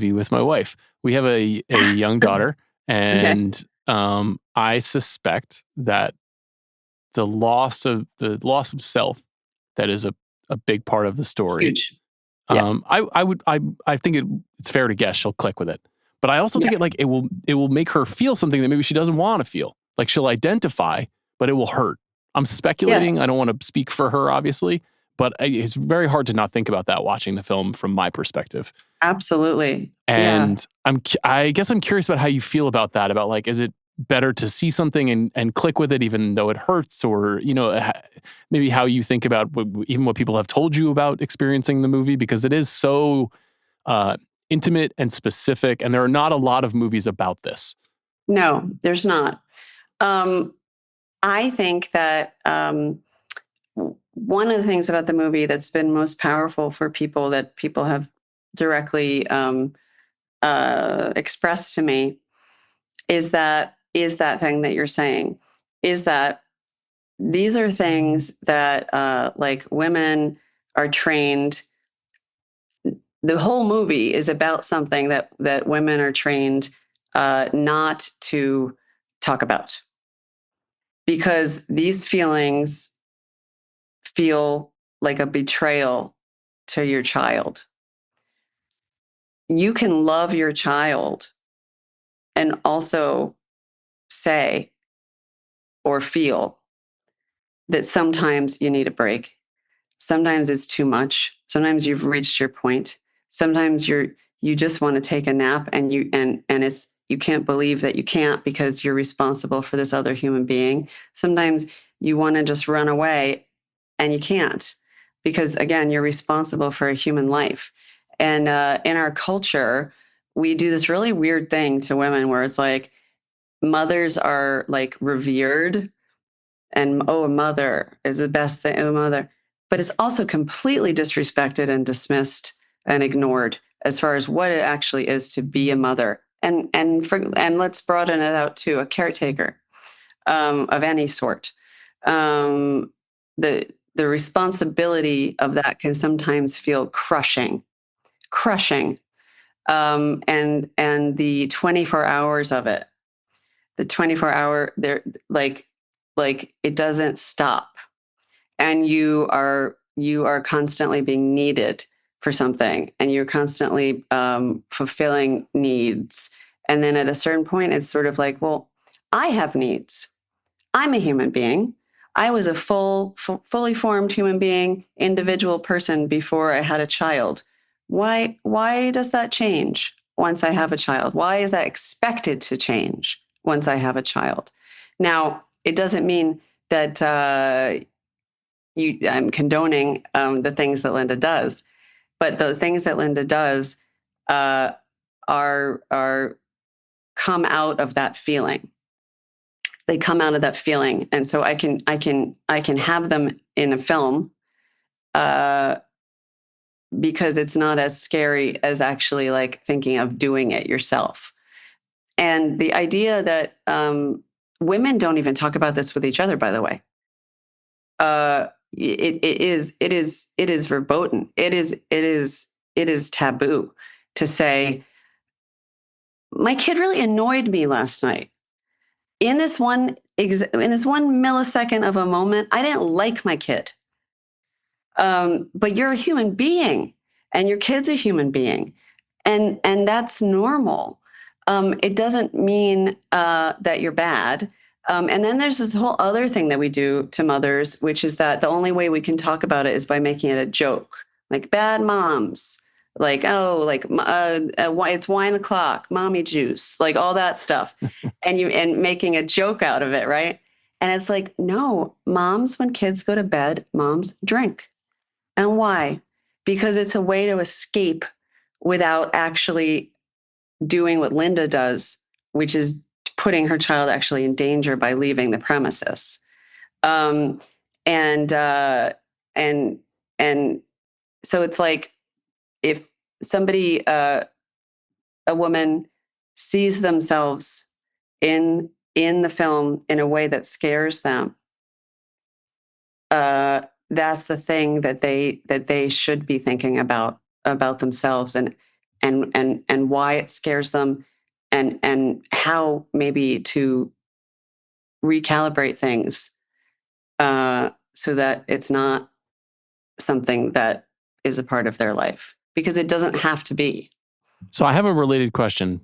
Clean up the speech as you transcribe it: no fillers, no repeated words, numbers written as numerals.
movie with my wife. We have a young daughter, Okay. and I suspect that the loss of self that is a big part of the story. Huge. Yeah. I think it's fair to guess she'll click with it, but I also Yeah. think it will make her feel something that maybe she doesn't want to feel. Like she'll identify, but it will hurt. I'm Yeah. speculating. I don't want to speak for her, obviously, but it's very hard to not think about that watching the film from my perspective. Absolutely. Yeah. And I guess I'm curious about how you feel about that. About like, is it better to see something and click with it, even though it hurts, or maybe how you think about even what people have told you about experiencing the movie, because it is so uh, intimate and specific, and there are not a lot of movies about this. No, there's not. Um, I think that one of the things about the movie that's been most powerful for people that people have directly expressed to me is that thing that you're saying, is that these are things that like women are trained. The whole movie is about something that women are trained not to talk about, because these feelings feel like a betrayal to your child. You can love your child and also say or feel that sometimes you need a break. Sometimes it's too much. Sometimes you've reached your point. Sometimes you just want to take a nap, and it's you can't believe that you can't because you're responsible for this other human being. Sometimes you want to just run away and you can't, because again, you're responsible for a human life. And in our culture, we do this really weird thing to women where it's like mothers are like revered, and oh, a mother is the best thing, a mother. But it's also completely disrespected and dismissed and ignored as far as what it actually is to be a mother. And let's broaden it out to a caretaker of any sort. Um, the responsibility of that can sometimes feel crushing, crushing. And the 24 hours of it, the 24-hour there, like it doesn't stop, and you are constantly being needed for something, and you're constantly fulfilling needs. And then at a certain point it's sort of like, well, I have needs. I'm a human being. I was a fully formed human being, individual person before I had a child. Why does that change once I have a child? Why is that expected to change once I have a child? Now, it doesn't mean that I'm condoning the things that Linda does, but the things that Linda does uh, are come out of that feeling. They come out of that feeling, and so I can have them in a film uh, because it's not as scary as actually like thinking of doing it yourself. And the idea that women don't even talk about this with each other, by the way. It is verboten. It is taboo to say, my kid really annoyed me last night. In this one millisecond of a moment, I didn't like my kid. But you're a human being, and your kid's a human being, and that's normal. It doesn't mean that you're bad. And then there's this whole other thing that we do to mothers, which is that the only way we can talk about it is by making it a joke, like bad moms, like, oh, like it's wine o'clock, mommy juice, like all that stuff, and making a joke out of it, right? And it's like, no, moms, when kids go to bed, moms drink. And why? Because it's a way to escape without actually doing what Linda does, which is putting her child actually in danger by leaving the premises. Um, and and and so it's like, if somebody, a woman, sees themselves in the film in a way that scares them, that's the thing that they should be thinking about themselves. and why it scares them, and how maybe to recalibrate things so that it's not something that is a part of their life, because it doesn't have to be. So I have a related question.